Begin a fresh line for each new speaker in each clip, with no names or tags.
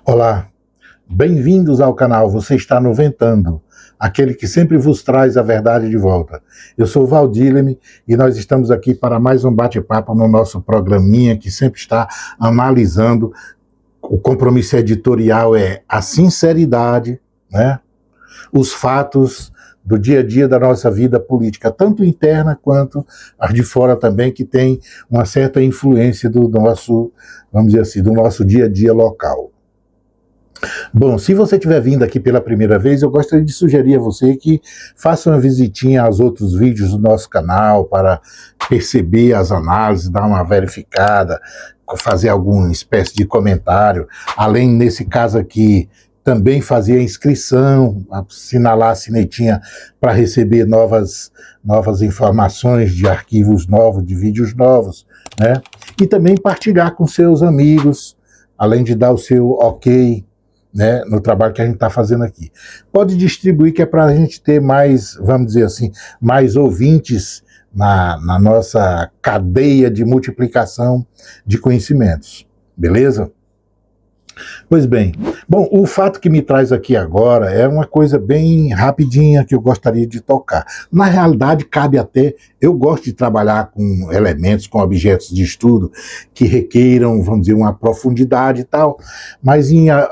Olá, bem-vindos ao canal Você Está no Ventando, aquele que sempre vos traz a verdade de volta. Eu sou Valdileme e nós estamos aqui para mais um bate-papo no nosso programinha que sempre está analisando. O compromisso editorial é a sinceridade, né? Os fatos do dia a dia da nossa vida política, tanto interna quanto as de fora também, que tem uma certa influência do nosso, vamos dizer assim, do nosso dia a dia local. Bom, se você estiver vindo aqui pela primeira vez, eu gostaria de sugerir a você que faça uma visitinha aos outros vídeos do nosso canal para perceber as análises, dar uma verificada, fazer alguma espécie de comentário. Além, nesse caso aqui, também fazer a inscrição, assinalar a sinetinha para receber novas informações de arquivos novos, de vídeos novos, né? E também partilhar com seus amigos, além de dar o seu ok, né, no trabalho que a gente está fazendo aqui. Pode distribuir, que é para a gente ter mais, vamos dizer assim, mais ouvintes na nossa cadeia de multiplicação de conhecimentos, beleza? Pois bem, bom, o fato que me traz aqui agora é uma coisa bem rapidinha que eu gostaria de tocar. Na realidade, cabe até, eu gosto de trabalhar com elementos, com objetos de estudo que requeiram, vamos dizer, uma profundidade e tal, mas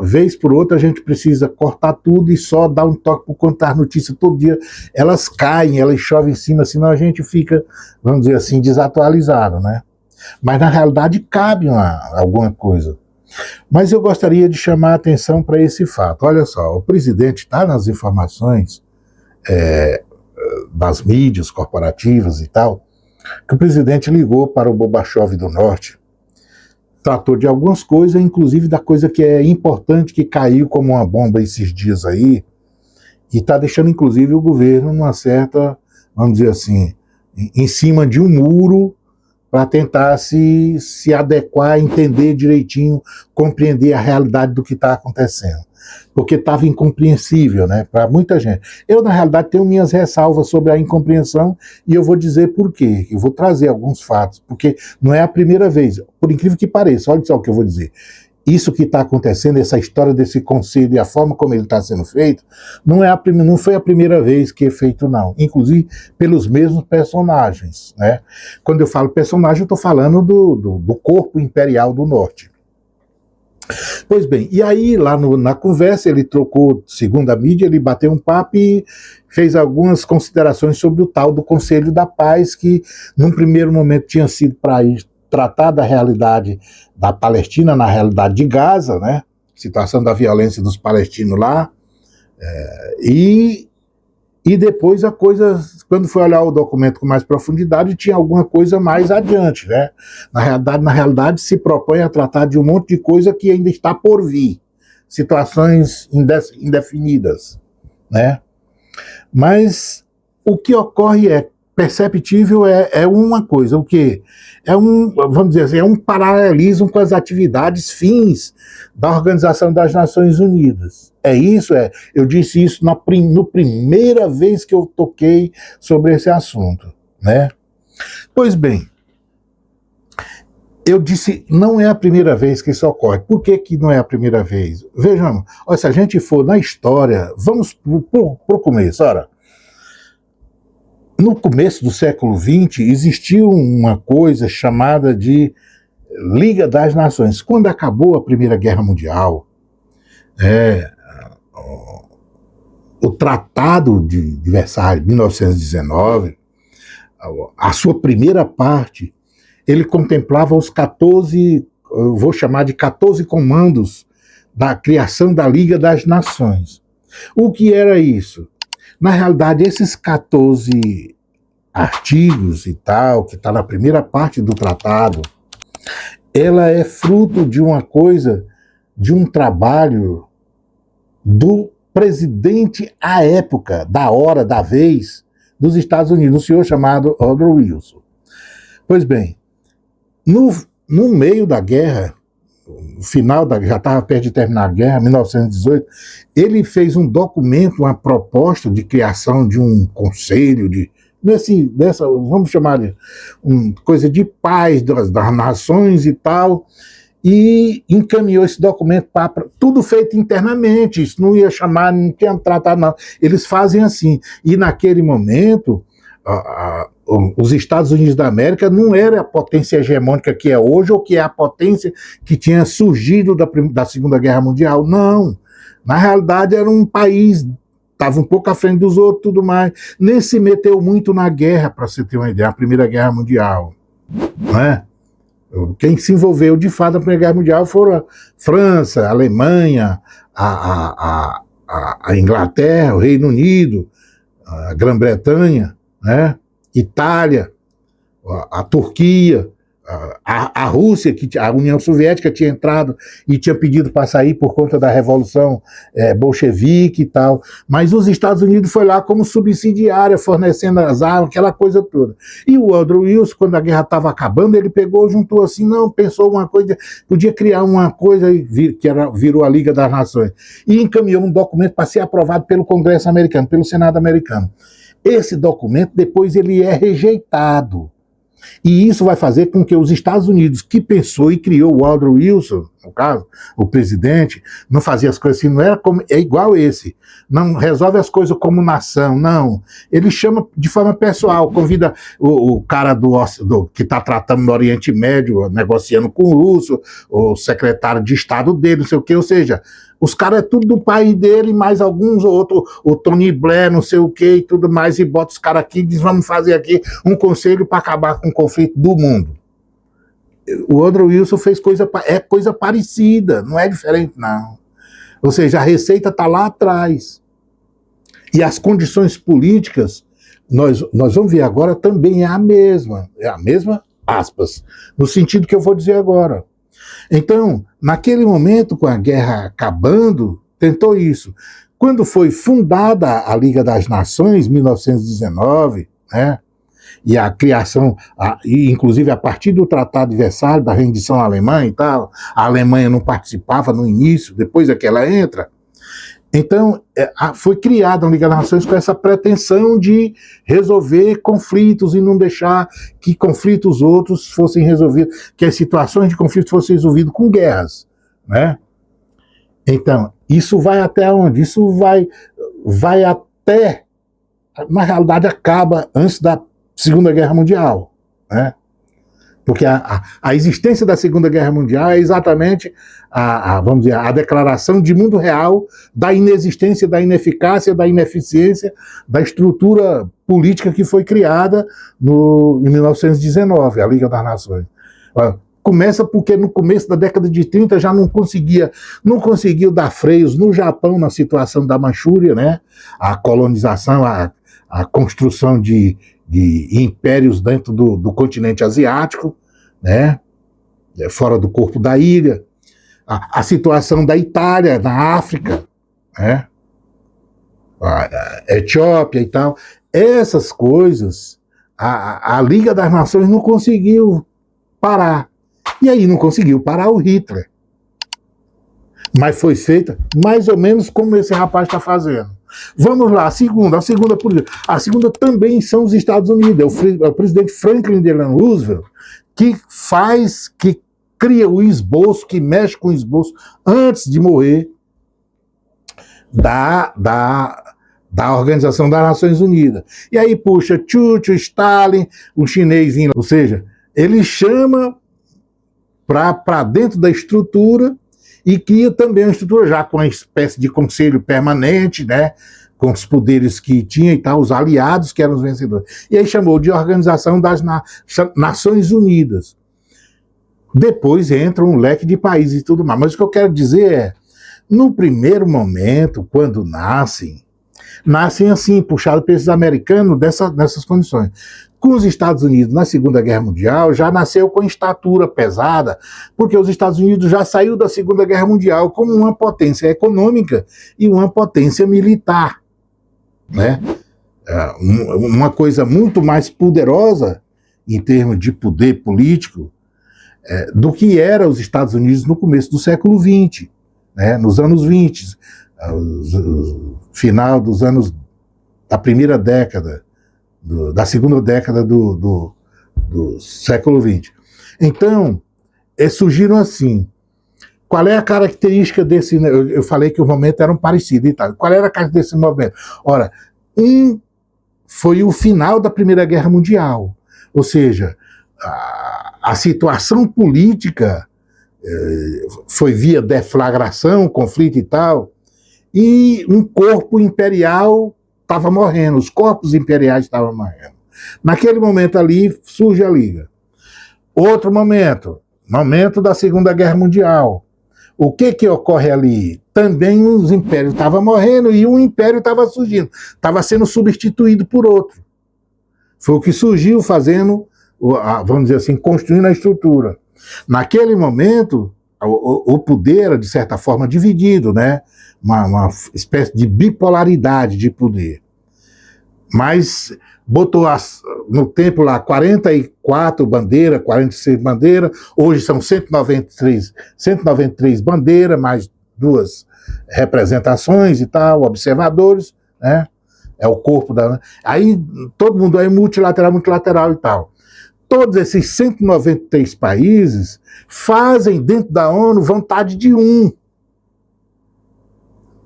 vez por outra a gente precisa cortar tudo e só dar um toque por contar notícias todo dia. Elas caem, elas chovem em cima, senão a gente fica, vamos dizer assim, desatualizado, né? Mas na realidade cabe alguma coisa. Mas eu gostaria de chamar a atenção para esse fato. Olha só, o presidente está nas informações das mídias corporativas e tal, que o presidente ligou para o Bobachoff do Norte, tratou de algumas coisas, inclusive da coisa que é importante, que caiu como uma bomba esses dias aí, e está deixando inclusive o governo numa certa, vamos dizer assim, em cima de um muro, para tentar se adequar, entender direitinho, compreender a realidade do que está acontecendo. Porque estava incompreensível, né, para muita gente. Eu, na realidade, tenho minhas ressalvas sobre a incompreensão e eu vou dizer por quê. Eu vou trazer alguns fatos, porque não é a primeira vez, por incrível que pareça, olha só o que eu vou dizer. Isso que está acontecendo, essa história desse conselho e a forma como ele está sendo feito, não foi a primeira vez que é feito, não. Inclusive pelos mesmos personagens, né? Quando eu falo personagem, eu estou falando do corpo imperial do Norte. Pois bem, e aí lá na conversa ele trocou, segundo a mídia, ele bateu um papo e fez algumas considerações sobre o tal do Conselho da Paz, que num primeiro momento tinha sido para tratar da realidade da Palestina, na realidade de Gaza, né? Situação da violência dos palestinos lá, e depois a coisa, quando foi olhar o documento com mais profundidade, tinha alguma coisa mais adiante, né? Na realidade se propõe a tratar de um monte de coisa que ainda está por vir, situações indefinidas, né? Mas o que ocorre perceptível é uma coisa, o quê? Vamos dizer assim, é um paralelismo com as atividades fins da Organização das Nações Unidas. É isso, eu disse isso na primeira vez que eu toquei sobre esse assunto, né? Pois bem, eu disse, não é a primeira vez que isso ocorre. Por que não é a primeira vez? Vejamos, se a gente for na história, vamos para o começo, ora. No começo do século XX, existiu uma coisa chamada de Liga das Nações. Quando acabou a Primeira Guerra Mundial, o Tratado de Versalhes, 1919, a sua primeira parte, ele contemplava os 14, eu vou chamar de 14 comandos da criação da Liga das Nações. O que era isso? Na realidade, esses 14 artigos e tal, que está na primeira parte do tratado, ela é fruto de uma coisa, de um trabalho do presidente à época, da hora, da vez, dos Estados Unidos, um senhor chamado Woodrow Wilson. Pois bem, no meio da guerra, no final já estava perto de terminar a guerra, 1918, ele fez um documento, uma proposta de criação de um conselho, vamos chamar de coisa de paz das nações e tal, e encaminhou esse documento para tudo feito internamente, isso não ia chamar, não tinha tratado, não. Eles fazem assim, e naquele momento os Estados Unidos da América não era a potência hegemônica que é hoje, ou que é a potência que tinha surgido da Segunda Guerra Mundial, não. Na realidade era um país, estava um pouco à frente dos outros, tudo mais, nem se meteu muito na guerra, para você ter uma ideia, a Primeira Guerra Mundial, não é? Quem se envolveu de fato na Primeira Guerra Mundial foram a França, a Alemanha, a Inglaterra, o Reino Unido, a Grã-Bretanha, né? Itália, a Turquia, a Rússia, que a União Soviética tinha entrado e tinha pedido para sair por conta da Revolução Bolchevique e tal, mas os Estados Unidos foi lá como subsidiária, fornecendo as armas, aquela coisa toda. E o Woodrow Wilson, quando a guerra estava acabando, ele pegou, juntou assim, não, pensou uma coisa, podia criar uma coisa virou a Liga das Nações, e encaminhou um documento para ser aprovado pelo Congresso americano, pelo Senado americano. Esse documento, depois, ele é rejeitado. E isso vai fazer com que os Estados Unidos, que pensou e criou o Woodrow Wilson, no caso, o presidente, não fazia as coisas assim, não era como, é igual esse, não resolve as coisas como nação, não. Ele chama de forma pessoal, convida o cara que está tratando no Oriente Médio, negociando com o russo, o secretário de Estado dele, não sei o quê, ou seja, os caras é tudo do país dele, mais alguns outros, o Tony Blair, não sei o quê e tudo mais, e bota os caras aqui e diz, vamos fazer aqui um conselho para acabar com o conflito do mundo. O Woodrow Wilson fez coisa parecida, não é diferente, não. Ou seja, a receita está lá atrás. E as condições políticas, nós vamos ver agora, também é a mesma, aspas, no sentido que eu vou dizer agora. Então, naquele momento, com a guerra acabando, tentou isso. Quando foi fundada a Liga das Nações, em 1919, né, e a criação, inclusive a partir do Tratado de Versalhes, da rendição à Alemanha e tal, a Alemanha não participava no início, depois é que ela entra. Então, foi criada a Liga das Nações com essa pretensão de resolver conflitos e não deixar que conflitos outros fossem resolvidos, que as situações de conflito fossem resolvidas com guerras, né? Então, isso vai até onde? Isso vai até, na realidade, acaba antes da Segunda Guerra Mundial, né? Porque a existência da Segunda Guerra Mundial é exatamente vamos dizer, a declaração de mundo real da inexistência, da ineficácia, da ineficiência da estrutura política que foi criada em 1919, a Liga das Nações. Começa porque no começo da década de 30 já não conseguiu dar freios no Japão na situação da Manchúria, né? A colonização, a construção de impérios dentro do continente asiático, né? Fora do corpo da ilha, a situação da Itália na África, né? A Etiópia e tal, essas coisas a Liga das Nações não conseguiu parar, e aí não conseguiu parar o Hitler, mas foi feita mais ou menos como esse rapaz está fazendo. Vamos lá, a segunda também são os Estados Unidos, é o presidente Franklin Delano Roosevelt que cria o esboço, que mexe com o esboço antes de morrer da Organização das Nações Unidas. E aí puxa Churchill, Stalin, o chinesinho, ou seja, ele chama para dentro da estrutura e cria também uma estrutura já com uma espécie de conselho permanente, né, com os poderes que tinha e tal, os aliados que eram os vencedores. E aí chamou de Organização das Nações Unidas. Depois entra um leque de países e tudo mais. Mas o que eu quero dizer é, no primeiro momento, quando nascem assim, puxados por esses americanos nessas condições. Com os Estados Unidos, na Segunda Guerra Mundial, já nasceu com estatura pesada, porque os Estados Unidos já saiu da Segunda Guerra Mundial como uma potência econômica e uma potência militar, né? Uma coisa muito mais poderosa em termos de poder político, do que era os Estados Unidos no começo do século XX, né, nos anos 20, final dos anos da primeira década, da segunda década do século XX. Então, surgiram assim. Qual é a característica desse... Eu falei que os momentos eram parecidos e tal. Qual era a característica desse movimento? Ora, foi o final da Primeira Guerra Mundial. Ou seja, a situação política foi via deflagração, conflito e tal, e um corpo imperial estava morrendo, os corpos imperiais estavam morrendo. Naquele momento ali, surge a Liga. Outro momento da Segunda Guerra Mundial. O que ocorre ali? Também os impérios estavam morrendo e um império estava surgindo, estava sendo substituído por outro. Foi o que surgiu fazendo, vamos dizer assim, construindo a estrutura. Naquele momento, o poder era, de certa forma, dividido, né? Uma espécie de bipolaridade de poder. Mas botou no tempo lá 44 bandeiras, 46 bandeiras, hoje são 193 bandeiras, mais 2 representações e tal, observadores, né? É o corpo da... Aí todo mundo é multilateral e tal. Todos esses 193 países fazem dentro da ONU vontade de um,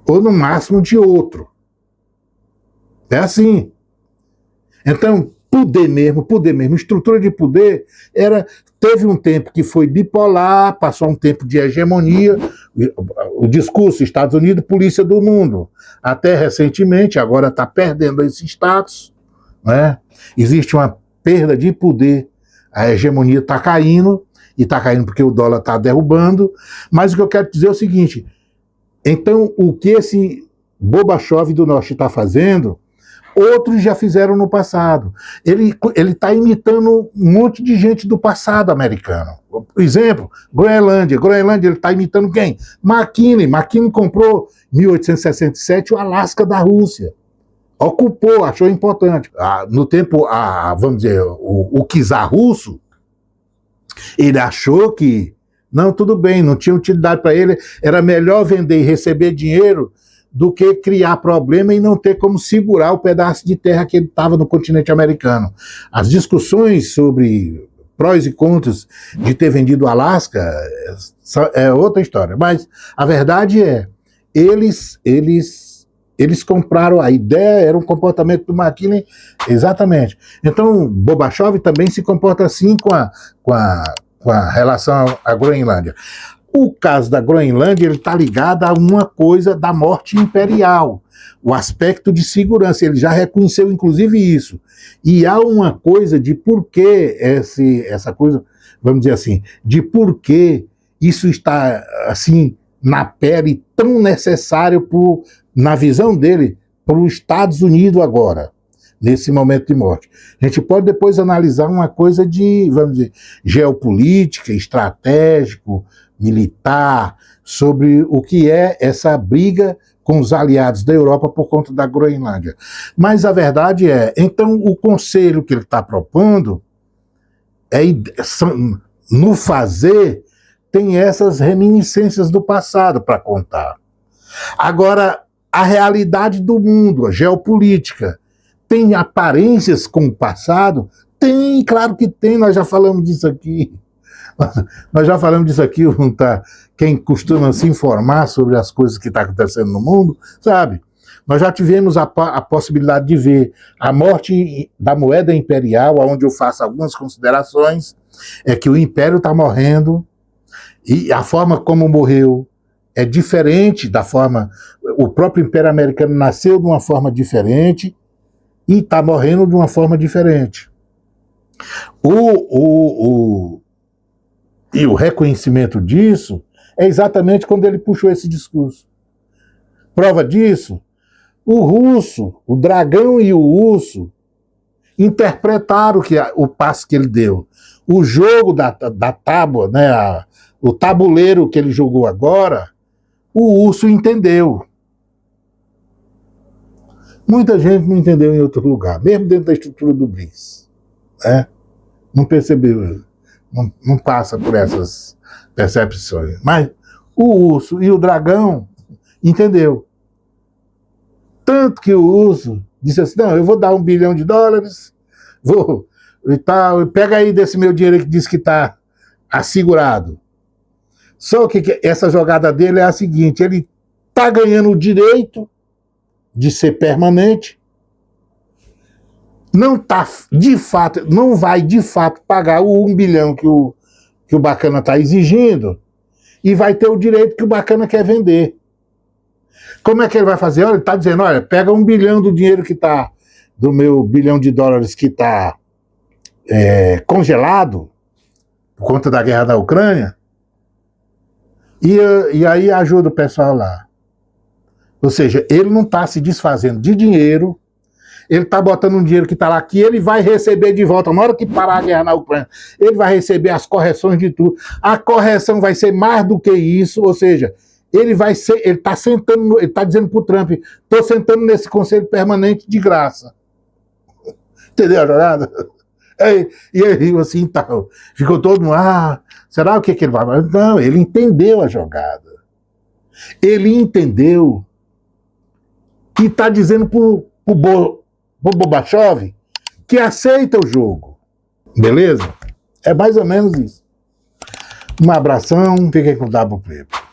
ou no máximo de outro. É assim. Então, poder mesmo, estrutura de poder, teve um tempo que foi bipolar, passou um tempo de hegemonia, o discurso Estados Unidos, polícia do mundo. Até recentemente, agora está perdendo esse status, né? Existe uma perda de poder, a hegemonia está caindo, e está caindo porque o dólar está derrubando, mas o que eu quero dizer é o seguinte, então o que esse Gorbachev do Norte está fazendo, outros já fizeram no passado. Ele está imitando um monte de gente do passado americano. Por exemplo, Groenlândia ele está imitando quem? McKinley comprou em 1867 o Alasca da Rússia. Ocupou, achou importante. No tempo, vamos dizer, o czar russo, ele achou que, não, tudo bem, não tinha utilidade para ele, era melhor vender e receber dinheiro do que criar problema e não ter como segurar o pedaço de terra que ele estava no continente americano. As discussões sobre prós e contras de ter vendido o Alasca é outra história, mas a verdade é, eles compraram, a ideia era um comportamento do McKinley, exatamente. Então, Gorbachev também se comporta assim com a relação à Groenlândia. O caso da Groenlândia, ele está ligado a uma coisa da morte imperial, o aspecto de segurança, ele já reconheceu inclusive isso. E há uma coisa de por que essa coisa, vamos dizer assim, de por que isso está assim na pele tão necessário na visão dele, para os Estados Unidos agora, nesse momento de morte. A gente pode depois analisar uma coisa de, vamos dizer, geopolítica, estratégico, militar, sobre o que é essa briga com os aliados da Europa por conta da Groenlândia. Mas a verdade é, então o conselho que ele está propondo, no fazer, tem essas reminiscências do passado para contar. Agora, a realidade do mundo, a geopolítica, tem aparências com o passado? Tem, claro que tem, nós já falamos disso aqui. Quem costuma se informar sobre as coisas que estão acontecendo no mundo, sabe? Nós já tivemos a possibilidade de ver a morte da moeda imperial, onde eu faço algumas considerações, é que o império está morrendo, e a forma como morreu é diferente da forma... O próprio Império Americano nasceu de uma forma diferente e está morrendo de uma forma diferente. E o reconhecimento disso é exatamente quando ele puxou esse discurso. Prova disso, o dragão e o urso interpretaram o passo que ele deu. O jogo da tábua, né, o tabuleiro que ele jogou agora, o urso entendeu. Muita gente não entendeu em outro lugar, mesmo dentro da estrutura do BRICS, né? não percebeu, não passa por essas percepções. Mas o urso e o dragão entendeu. Tanto que o urso disse assim, não, eu vou dar $1 bilhão, vou e tal, pega aí desse meu dinheiro que diz que está assegurado. Só que essa jogada dele é a seguinte, ele está ganhando o direito de ser permanente, não tá de fato, não vai de fato pagar o 1 bilhão que o Bacana está exigindo e vai ter o direito que o Bacana quer vender. Como é que ele vai fazer? Olha, ele está dizendo, olha, pega 1 bilhão do dinheiro que está, do meu $1 bilhão que está congelado por conta da guerra da Ucrânia e aí ajuda o pessoal lá. Ou seja, ele não está se desfazendo de dinheiro, ele está botando um dinheiro que está lá, que ele vai receber de volta. Na hora que parar a guerra na Ucrânia, ele vai receber as correções de tudo. A correção vai ser mais do que isso, ou seja, ele está sentando, ele está dizendo para o Trump, estou sentando nesse conselho permanente de graça. Entendeu a jogada? E ele riu assim e tal. Ficou todo mundo, será o que ele vai fazer? Não, ele entendeu a jogada. Ele entendeu e está dizendo para o Borbachov que aceita o jogo. Beleza? É mais ou menos isso. Um abração, fiquem com o Dabo Preto.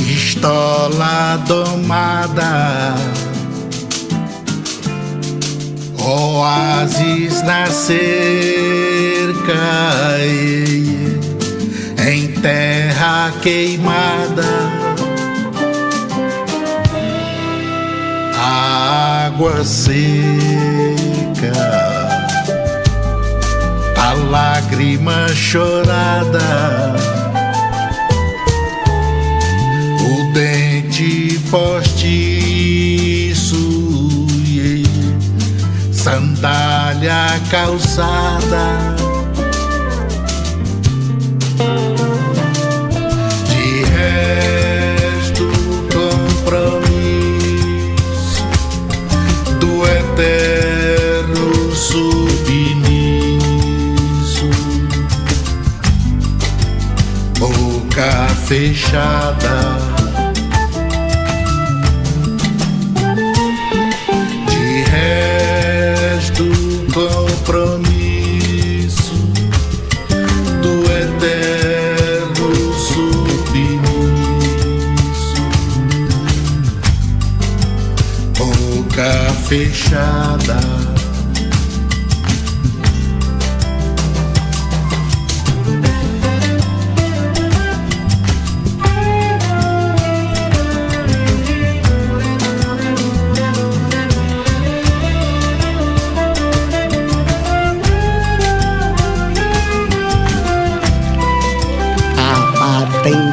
Estola domada, oásis na cerca, em terra queimada, água seca, a lágrima chorada, o dente postiço, sandália calçada, de resto compromisso do eterno submisso, boca fechada. Compromisso do eterno submisso, boca fechada.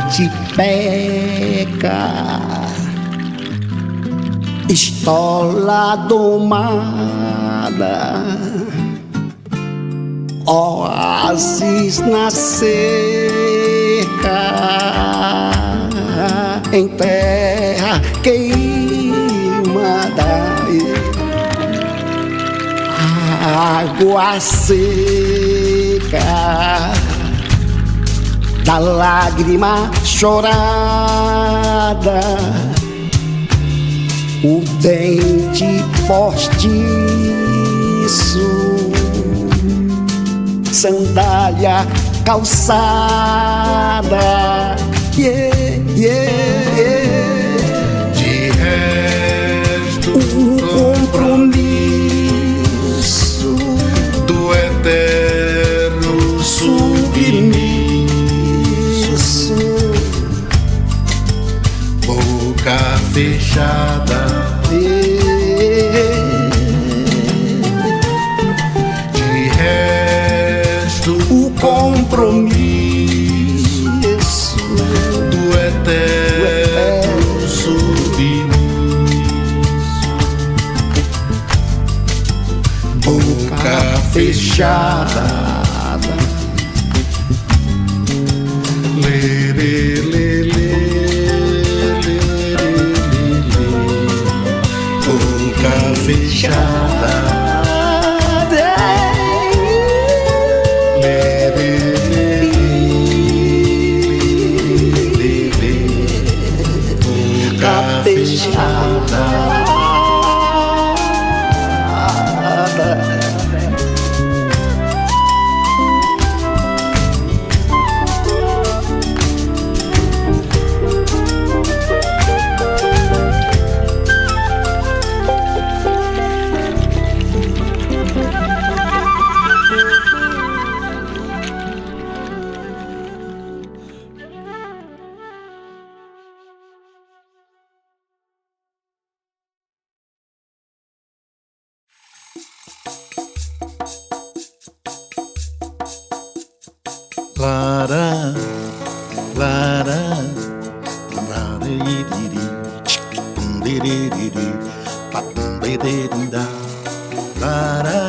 Te peca, estola domada, oásis na cerca, em terra queimada, água seca, da lágrima chorada, o dente postiço, sandália calçada, yeah, yeah, yeah.
De resto
o compromisso
do eterno submisso, boca fechada, de resto
o compromisso fechada.
Lê, lê, lê, lê, lê, lê, lê. Boca fechada. Lê, lê, lê, lê, lê, lê. Boca fechada. Lara, lara, lara-iri-ri, tchic-bum-di-di-di-di, pa-bum-di-di-di-da. Lara,